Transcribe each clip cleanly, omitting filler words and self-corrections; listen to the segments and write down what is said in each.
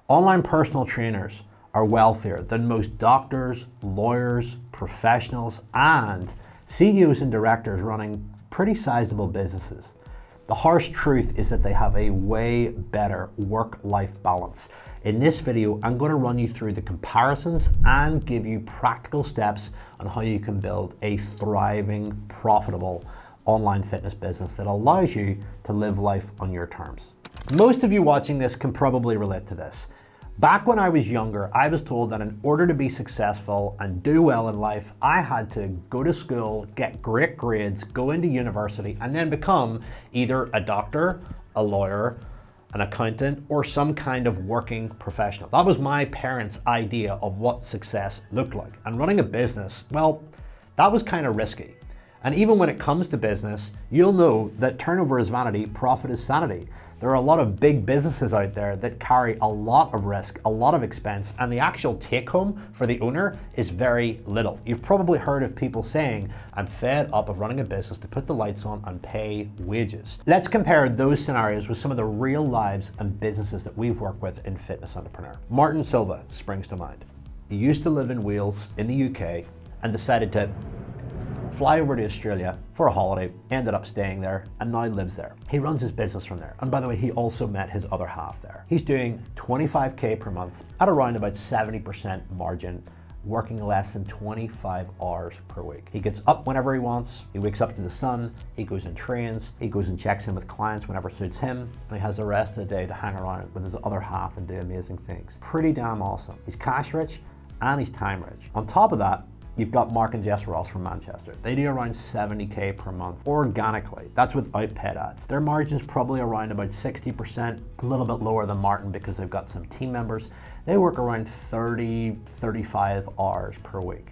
Online personal trainers are wealthier than most doctors, lawyers, professionals, and CEOs and directors running pretty sizable businesses. The harsh truth is that they have a way better work-life balance. In this video, I'm going to run you through the comparisons and give you practical steps on how you can build a thriving, profitable online fitness business that allows you to live life on your terms. Most of you watching this can probably relate to this. Back when I was younger, I was told that in order to be successful and do well in life, I had to go to school, get great grades, go into university, and then become either a doctor, a lawyer, an accountant, or some kind of working professional. That was my parents' idea of what success looked like. And running a business, well, that was kind of risky. And even when it comes to business, you'll know that turnover is vanity, profit is sanity. There are a lot of big businesses out there that carry a lot of risk, a lot of expense, and the actual take home for the owner is very little. You've probably heard of people saying, I'm fed up of running a business to put the lights on and pay wages. Let's compare those scenarios with some of the real lives and businesses that we've worked with in Fitness Entrepreneur. Martin Silva springs to mind. He used to live in Wales in the UK and decided to fly over to Australia for a holiday, ended up staying there, and now lives there. He runs his business from there. And by the way, he also met his other half there. He's doing 25K per month at around about 70% margin, working less than 25 hours per week. He gets up whenever he wants, he wakes up to the sun, he goes and trains, he goes and checks in with clients whenever suits him, and he has the rest of the day to hang around with his other half and do amazing things. Pretty damn awesome. He's cash rich and he's time rich. On top of that, you've got Mark and Jess Ross from Manchester. They do around 70K per month organically. That's without paid ads. Their margin's probably around about 60%, a little bit lower than Martin because they've got some team members. They work around 30, 35 hours per week.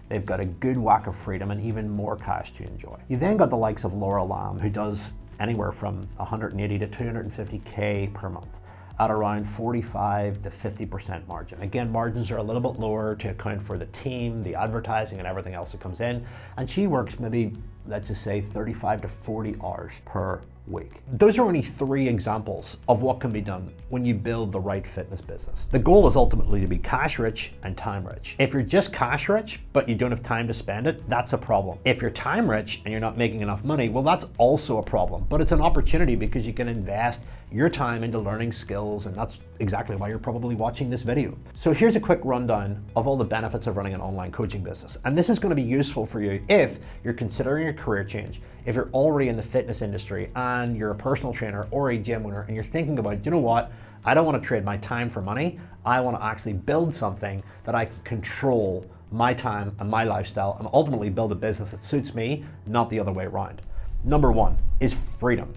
They've got a good whack of freedom and even more cash to enjoy. You then got the likes of Laura Lamb, who does anywhere from 180 to 250K per month at around 45 to 50% margin. Again, margins are a little bit lower to account for the team, the advertising, and everything else that comes in. And she works maybe, let's just say 35 to 40 hours per week. Those are only 3 examples of what can be done when you build the right fitness business. The goal is ultimately to be cash rich and time rich. If you're just cash rich, but you don't have time to spend it, that's a problem. If you're time rich and you're not making enough money, well, that's also a problem, but it's an opportunity because you can invest your time into learning skills, and that's exactly why you're probably watching this video. So here's a quick rundown of all the benefits of running an online coaching business. And this is going to be useful for you if you're considering a career change, if you're already in the fitness industry and you're a personal trainer or a gym owner and you're thinking about, you know what, I don't want to trade my time for money. I want to actually build something that I can control my time and my lifestyle and ultimately build a business that suits me, not the other way around. Number 1 is freedom.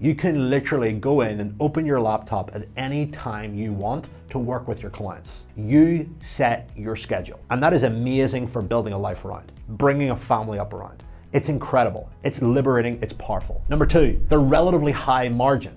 You can literally go in and open your laptop at any time you want to work with your clients. You set your schedule. And that is amazing for building a life around, bringing a family up around. It's incredible. It's liberating. It's powerful. Number 2, the relatively high margin.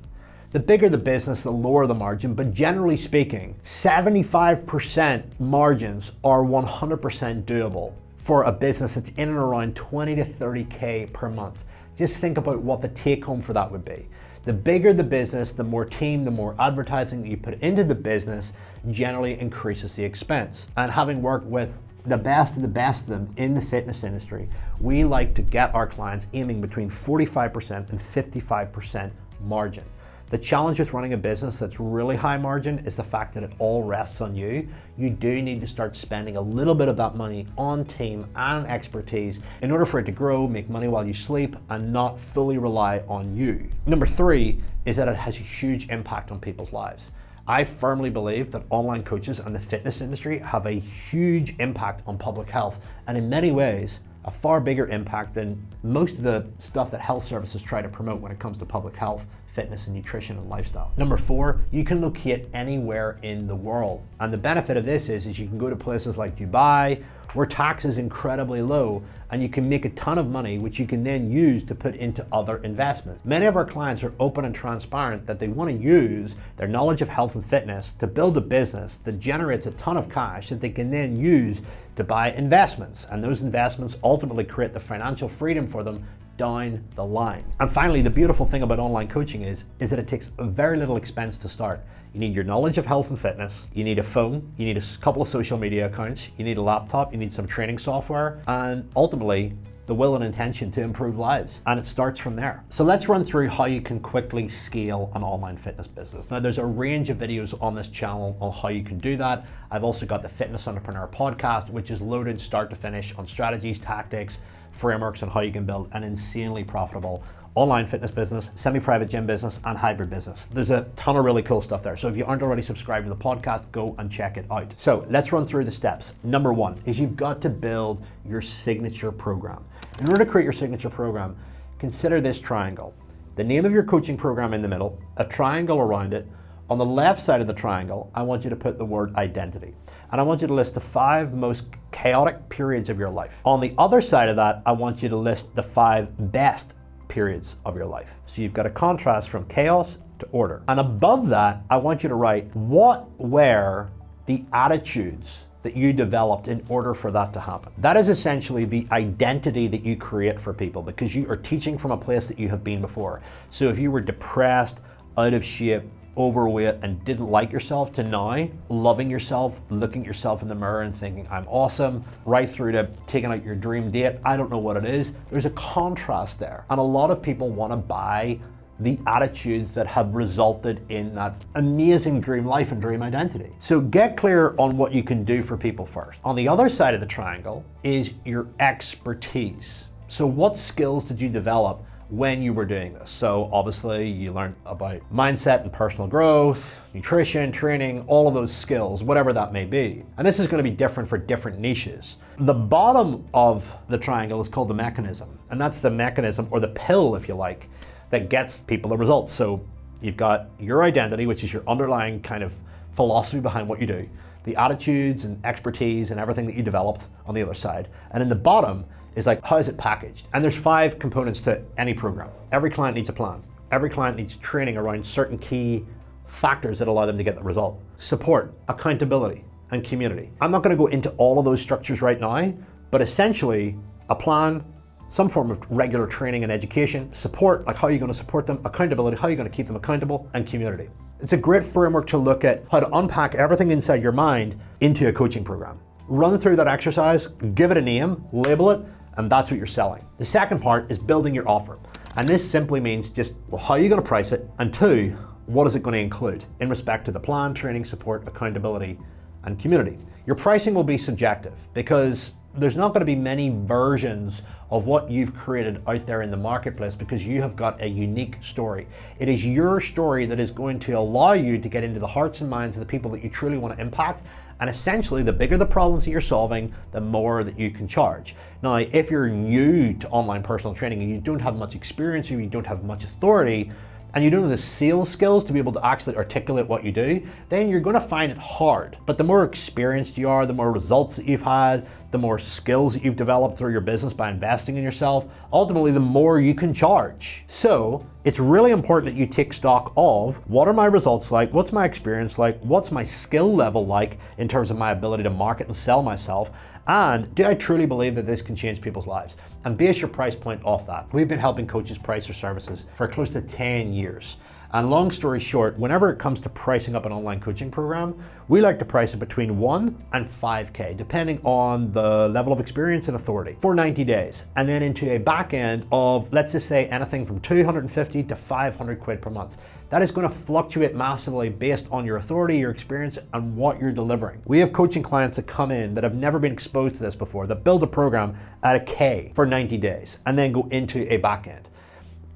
The bigger the business, the lower the margin, but generally speaking, 75% margins are 100% doable for a business that's in and around 20 to 30K per month. Just think about what the take home for that would be. The bigger the business, the more team, the more advertising that you put into the business generally increases the expense. And having worked with the best of them in the fitness industry, we like to get our clients aiming between 45% and 55% margin. The challenge with running a business that's really high margin is the fact that it all rests on you. You do need to start spending a little bit of that money on team and expertise in order for it to grow, make money while you sleep, and not fully rely on you. Number 3 is that it has a huge impact on people's lives. I firmly believe that online coaches and the fitness industry have a huge impact on public health, and in many ways, a far bigger impact than most of the stuff that health services try to promote when it comes to public health, fitness and nutrition and lifestyle. Number 4, you can locate anywhere in the world. And the benefit of this is you can go to places like Dubai, where tax is incredibly low, and you can make a ton of money, which you can then use to put into other investments. Many of our clients are open and transparent that they want to use their knowledge of health and fitness to build a business that generates a ton of cash that they can then use to buy investments. And those investments ultimately create the financial freedom for them down the line. And finally, the beautiful thing about online coaching is that it takes very little expense to start. You need your knowledge of health and fitness, you need a phone, you need a couple of social media accounts, you need a laptop, you need some training software, and ultimately, the will and intention to improve lives. And it starts from there. So let's run through how you can quickly scale an online fitness business. Now, there's a range of videos on this channel on how you can do that. I've also got the Fitness Entrepreneur podcast, which is loaded start to finish on strategies, tactics, frameworks, and how you can build an insanely profitable online fitness business, semi-private gym business, and hybrid business. There's a ton of really cool stuff there. So if you aren't already subscribed to the podcast, go and check it out. So let's run through the steps. Number one is you've got to build your signature program. In order to create your signature program, consider this triangle. The name of your coaching program in the middle, a triangle around it. On the left side of the triangle, I want you to put the word identity. And I want you to list the 5 most chaotic periods of your life. On the other side of that, I want you to list the 5 best periods of your life. So you've got a contrast from chaos to order. And above that, I want you to write what were the attitudes that you developed in order for that to happen. That is essentially the identity that you create for people, because you are teaching from a place that you have been before. So if you were depressed, out of shape, overweight, and didn't like yourself, to now loving yourself, looking at yourself in the mirror and thinking, I'm awesome, right through to taking out your dream date, I don't know what it is. There's a contrast there. And a lot of people want to buy the attitudes that have resulted in that amazing dream life and dream identity. So get clear on what you can do for people first. On the other side of the triangle is your expertise. So what skills did you develop when you were doing this? So obviously you learned about mindset and personal growth, nutrition, training, all of those skills, whatever that may be. And this is going to be different for different niches. The bottom of the triangle is called the mechanism. And that's the mechanism, or the pill, if you like, that gets people the results. So you've got your identity, which is your underlying kind of philosophy behind what you do, the attitudes and expertise and everything that you developed on the other side. And in the bottom is like, how is it packaged? And there's 5 components to any program. Every client needs a plan. Every client needs training around certain key factors that allow them to get the result. Support, accountability, and community. I'm not going to go into all of those structures right now, but essentially a plan, some form of regular training and education, support, like how are you going to support them, accountability, how are you going to keep them accountable, and community. It's a great framework to look at how to unpack everything inside your mind into a coaching program. Run through that exercise, give it a name, label it, and that's what you're selling. The second part is building your offer. And this simply means just, well, how are you going to price it? And 2, what is it going to include in respect to the plan, training, support, accountability, and community? Your pricing will be subjective because there's not going to be many versions of what you've created out there in the marketplace, because you have got a unique story. It is your story that is going to allow you to get into the hearts and minds of the people that you truly want to impact. And essentially, the bigger the problems that you're solving, the more that you can charge. Now, if you're new to online personal training and you don't have much experience, or you don't have much authority, and you don't have the sales skills to be able to actually articulate what you do, then you're going to find it hard. But the more experienced you are, the more results that you've had, the more skills that you've developed through your business by investing in yourself, ultimately the more you can charge. So it's really important that you take stock of, what are my results like, what's my experience like, what's my skill level like in terms of my ability to market and sell myself, and do I truly believe that this can change people's lives? And base your price point off that. We've been helping coaches price their services for close to 10 years. And long story short, whenever it comes to pricing up an online coaching program, we like to price it between 1 and 5K, depending on the level of experience and authority, for 90 days. And then into a back end of, let's just say, anything from 250 to 500 quid per month. That is going to fluctuate massively based on your authority, your experience, and what you're delivering. We have coaching clients that come in that have never been exposed to this before, that build a program at a K for 90 days and then go into a back end.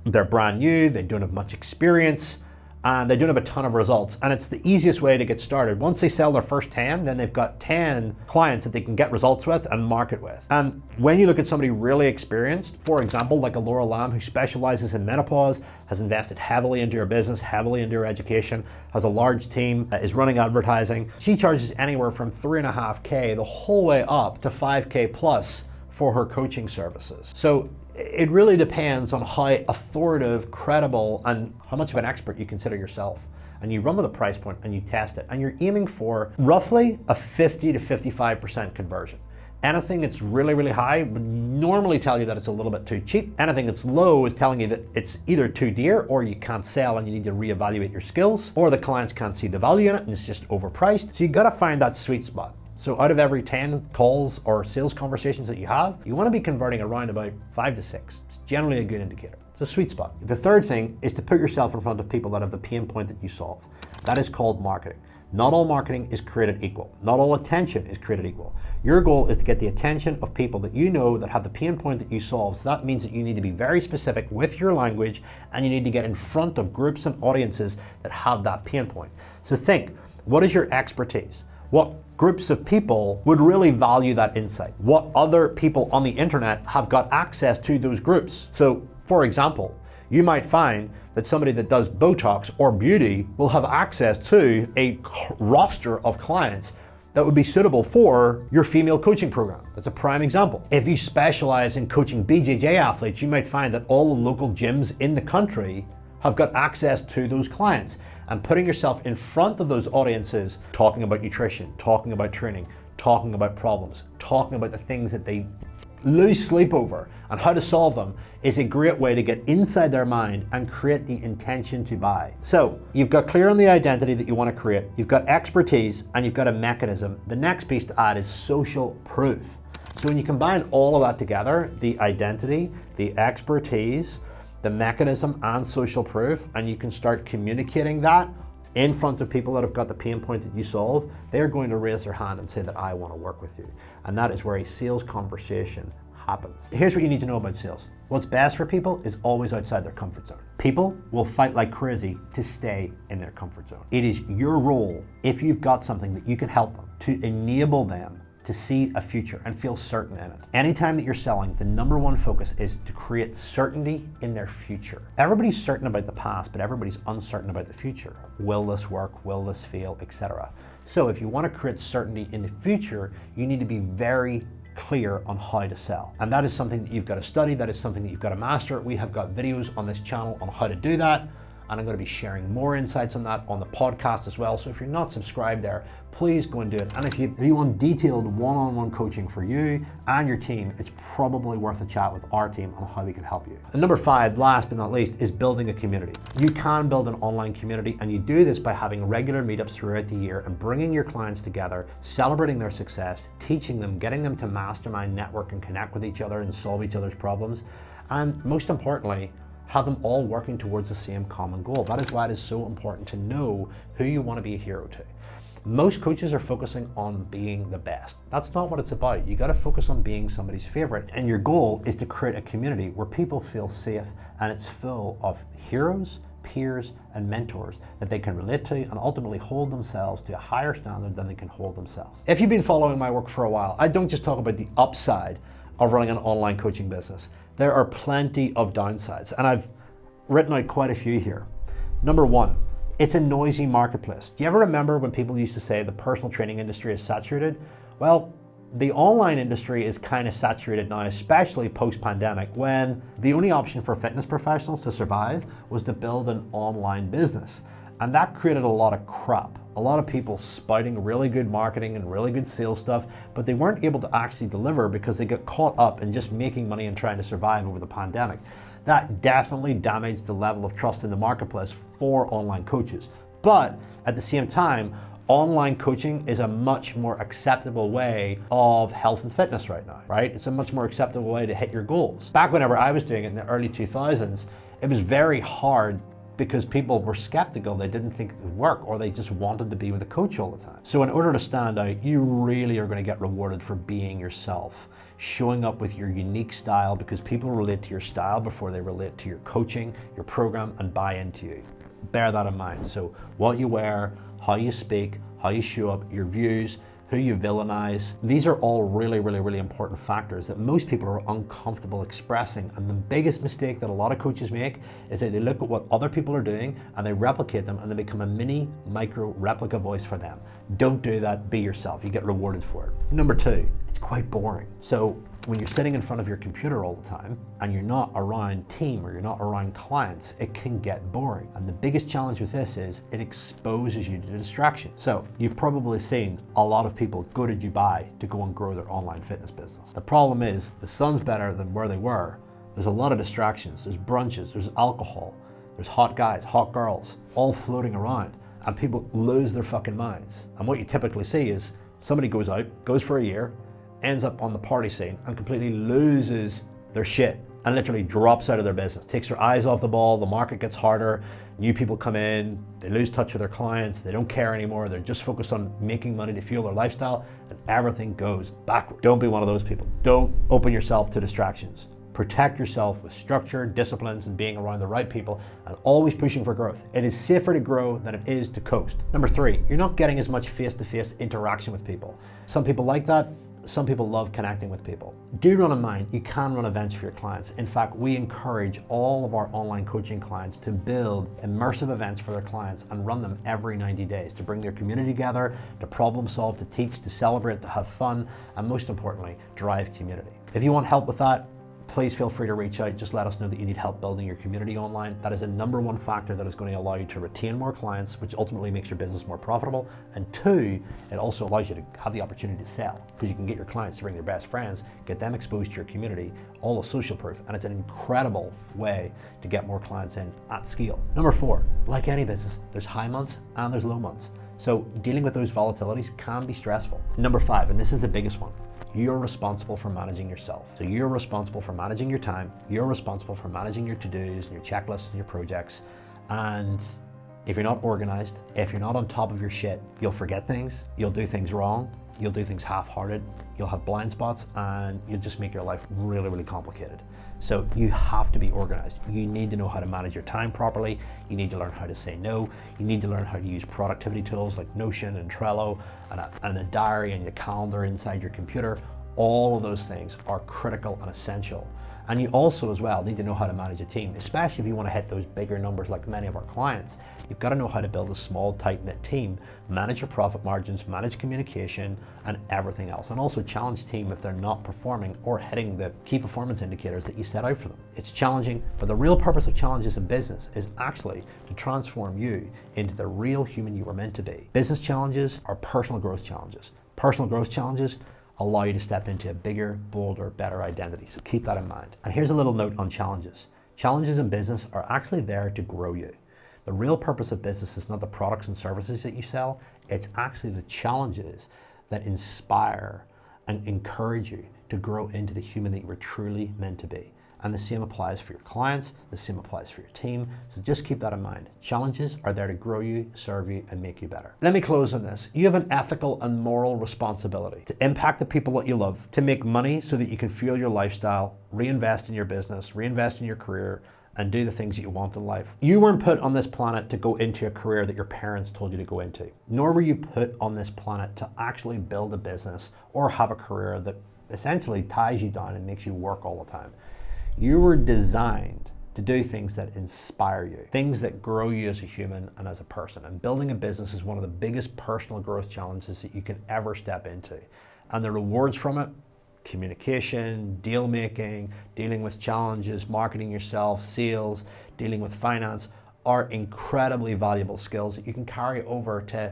They're brand new, they don't have much experience, and they don't have a ton of results. And it's the easiest way to get started. Once they sell their first 10, then they've got 10 clients that they can get results with and market with. And when you look at somebody really experienced, for example, like a Laura Lamb who specializes in menopause, has invested heavily into her business, heavily into her education, has a large team, is running advertising. She charges anywhere from 3.5K the whole way up to 5K plus for her coaching services. So it really depends on how authoritative, credible, and how much of an expert you consider yourself. And you run with a price point and you test it. And you're aiming for roughly a 50 to 55% conversion. Anything that's really, really high would normally tell you that it's a little bit too cheap. Anything that's low is telling you that it's either too dear, or you can't sell and you need to reevaluate your skills, or the clients can't see the value in it and it's just overpriced. So you gotta find that sweet spot. So out of every 10 calls or sales conversations that you have, you wanna be converting around about 5 to 6. It's generally a good indicator. It's a sweet spot. The third thing is to put yourself in front of people that have the pain point that you solve. That is called marketing. Not all marketing is created equal. Not all attention is created equal. Your goal is to get the attention of people that you know that have the pain point that you solve. So that means that you need to be very specific with your language, and you need to get in front of groups and audiences that have that pain point. So think, what is your expertise? What groups of people would really value that insight? What other people on the internet have got access to those groups? So for example, you might find that somebody that does Botox or beauty will have access to a roster of clients that would be suitable for your female coaching program. That's a prime example. If you specialize in coaching BJJ athletes, you might find that all the local gyms in the country have got access to those clients. And putting yourself in front of those audiences, talking about nutrition, talking about training, talking about problems, talking about the things that they lose sleep over and how to solve them, is a great way to get inside their mind and create the intention to buy. So you've got clear on the identity that you want to create, you've got expertise, and you've got a mechanism. The next piece to add is social proof. So when you combine all of that together, the identity, the expertise, the mechanism, and social proof, and you can start communicating that in front of people that have got the pain point that you solve, they're going to raise their hand and say that I want to work with you. And that is where a sales conversation happens. Here's what you need to know about sales. What's best for people is always outside their comfort zone. People will fight like crazy to stay in their comfort zone. It is your role, if you've got something that you can help them, to enable them to see a future and feel certain in it. Anytime that you're selling, the number one focus is to create certainty in their future. Everybody's certain about the past, but everybody's uncertain about the future. Will this work? Will this fail? Etc. So if you want to create certainty in the future, you need to be very clear on how to sell. And that is something that you've got to study. That is something that you've got to master. We have got videos on this channel on how to do that. And I'm going to be sharing more insights on that on the podcast as well. So if you're not subscribed there, please go and do it. And if you want detailed one-on-one coaching for you and your team, it's probably worth a chat with our team on how we can help you. And number 5, last but not least, is building a community. You can build an online community, and you do this by having regular meetups throughout the year and bringing your clients together, celebrating their success, teaching them, getting them to mastermind, network, and connect with each other and solve each other's problems. And most importantly, have them all working towards the same common goal. That is why it is so important to know who you want to be a hero to. Most coaches are focusing on being the best. That's not what it's about. You got to focus on being somebody's favorite. And your goal is to create a community where people feel safe, and it's full of heroes, peers, and mentors that they can relate to and ultimately hold themselves to a higher standard than they can hold themselves. If you've been following my work for a while, I don't just talk about the upside of running an online coaching business. There are plenty of downsides, and I've written out quite a few here. Number 1, it's a noisy marketplace. Do you ever remember when people used to say the personal training industry is saturated? Well, the online industry is kind of saturated now, especially post-pandemic, when the only option for fitness professionals to survive was to build an online business. And that created a lot of crap. A lot of people spouting really good marketing and really good sales stuff, but they weren't able to actually deliver because they got caught up in just making money and trying to survive over the pandemic. That definitely damaged the level of trust in the marketplace for online coaches. But at the same time, online coaching is a much more acceptable way of health and fitness right now, right? It's a much more acceptable way to hit your goals. Back whenever I was doing it in the early 2000s, it was very hard because people were skeptical. They didn't think it would work, or they just wanted to be with a coach all the time. So in order to stand out, you really are going to get rewarded for being yourself, showing up with your unique style, because people relate to your style before they relate to your coaching, your program, and buy into you. Bear that in mind. So what you wear, how you speak, how you show up, your views, who you villainize, these are all really, really, really important factors that most people are uncomfortable expressing. And the biggest mistake that a lot of coaches make is that they look at what other people are doing and they replicate them, and they become a mini micro replica voice for them. Don't do that, be yourself. You get rewarded for it. Number two, it's quite boring. So when you're sitting in front of your computer all the time and you're not around team or you're not around clients, it can get boring. And the biggest challenge with this is it exposes you to distraction. So you've probably seen a lot of people go to Dubai to go and grow their online fitness business. The problem is the sun's better than where they were. There's a lot of distractions. There's brunches, there's alcohol, there's hot guys, hot girls, all floating around, and people lose their fucking minds. And what you typically see is somebody goes out, goes for a year, ends up on the party scene and completely loses their shit and literally drops out of their business, takes their eyes off the ball, the market gets harder, new people come in, they lose touch with their clients, they don't care anymore, they're just focused on making money to fuel their lifestyle, and everything goes backward. Don't be one of those people. Don't open yourself to distractions. Protect yourself with structure, disciplines, and being around the right people, and always pushing for growth. It is safer to grow than it is to coast. Number three, you're not getting as much face-to-face interaction with people. Some people like that. Some people love connecting with people. Do run a mind. You can run events for your clients. In fact, we encourage all of our online coaching clients to build immersive events for their clients and run them every 90 days to bring their community together, to problem solve, to teach, to celebrate, to have fun, and most importantly, drive community. If you want help with that, please feel free to reach out. Just let us know that you need help building your community online. That is a number one factor that is going to allow you to retain more clients, which ultimately makes your business more profitable. And two, it also allows you to have the opportunity to sell, because you can get your clients to bring their best friends, get them exposed to your community, all the social proof, and it's an incredible way to get more clients in at scale. Number four, like any business, there's high months and there's low months. So dealing with those volatilities can be stressful. Number five, and this is the biggest one, you're responsible for managing yourself. So you're responsible for managing your time. You're responsible for managing your to-dos and your checklists and your projects. And if you're not organized, if you're not on top of your shit, you'll forget things, you'll do things wrong, you'll do things half-hearted, you'll have blind spots, and you'll just make your life really, really complicated. So you have to be organized. You need to know how to manage your time properly. You need to learn how to say no. You need to learn how to use productivity tools like Notion and Trello and a diary and your calendar inside your computer. All of those things are critical and essential. And you also as well need to know how to manage a team, especially if you want to hit those bigger numbers like many of our clients. You've got to know how to build a small, tight-knit team, manage your profit margins, manage communication, and everything else. And also challenge team if they're not performing or hitting the key performance indicators that you set out for them. It's challenging, but the real purpose of challenges in business is actually to transform you into the real human you were meant to be. Business challenges are personal growth challenges. Personal growth challenges allow you to step into a bigger, bolder, better identity. So keep that in mind. And here's a little note on challenges. Challenges in business are actually there to grow you. The real purpose of business is not the products and services that you sell, it's actually the challenges that inspire and encourage you to grow into the human that you were truly meant to be. And the same applies for your clients, the same applies for your team. So just keep that in mind. Challenges are there to grow you, serve you, and make you better. Let me close on this. You have an ethical and moral responsibility to impact the people that you love, to make money so that you can fuel your lifestyle, reinvest in your business, reinvest in your career, and do the things that you want in life. You weren't put on this planet to go into a career that your parents told you to go into, nor were you put on this planet to actually build a business or have a career that essentially ties you down and makes you work all the time. You were designed to do things that inspire you, things that grow you as a human and as a person. And building a business is one of the biggest personal growth challenges that you can ever step into. And the rewards from it, communication, deal making, dealing with challenges, marketing yourself, sales, dealing with finance, are incredibly valuable skills that you can carry over to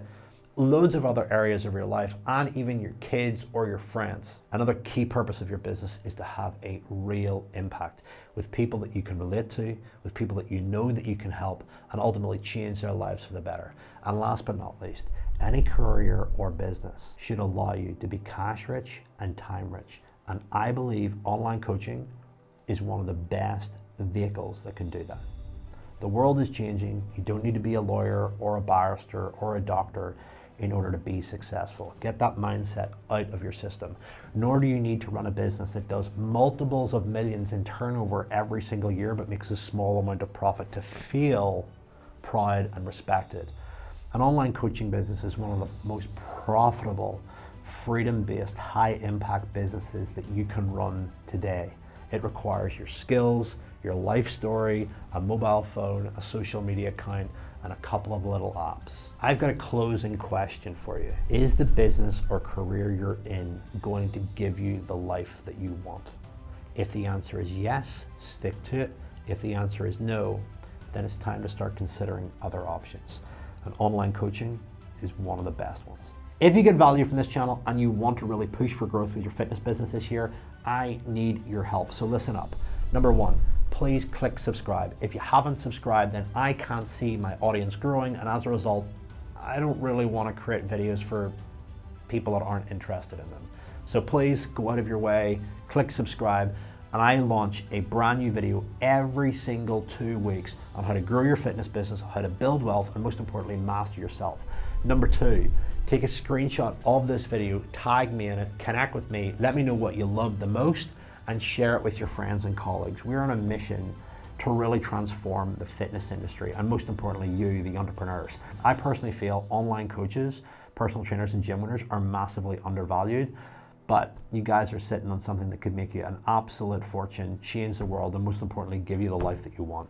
loads of other areas of your life and even your kids or your friends. Another key purpose of your business is to have a real impact with people that you can relate to, with people that you know that you can help, and ultimately change their lives for the better. And last but not least, any career or business should allow you to be cash rich and time rich. And I believe online coaching is one of the best vehicles that can do that. The world is changing. You don't need to be a lawyer or a barrister or a doctor in order to be successful. Get that mindset out of your system. Nor do you need to run a business that does multiples of millions in turnover every single year but makes a small amount of profit to feel proud and respected. An online coaching business is one of the most profitable, freedom-based, high-impact businesses that you can run today. It requires your skills, your life story, a mobile phone, a social media account, and a couple of little apps. I've got a closing question for you. Is the business or career you're in going to give you the life that you want? If the answer is yes, stick to it. If the answer is no, then it's time to start considering other options. And online coaching is one of the best ones. If you get value from this channel and you want to really push for growth with your fitness business this year, I need your help. So listen up. Number one, please click subscribe. If you haven't subscribed, then I can't see my audience growing, and as a result, I don't really want to create videos for people that aren't interested in them. So please go out of your way, click subscribe, and I launch a brand new video every single 2 weeks on how to grow your fitness business, how to build wealth, and most importantly, master yourself. Number two, take a screenshot of this video, tag me in it, connect with me, let me know what you love the most, and share it with your friends and colleagues. We're on a mission to really transform the fitness industry, and most importantly, you, the entrepreneurs. I personally feel online coaches, personal trainers, and gym owners are massively undervalued, but you guys are sitting on something that could make you an absolute fortune, change the world, and most importantly, give you the life that you want.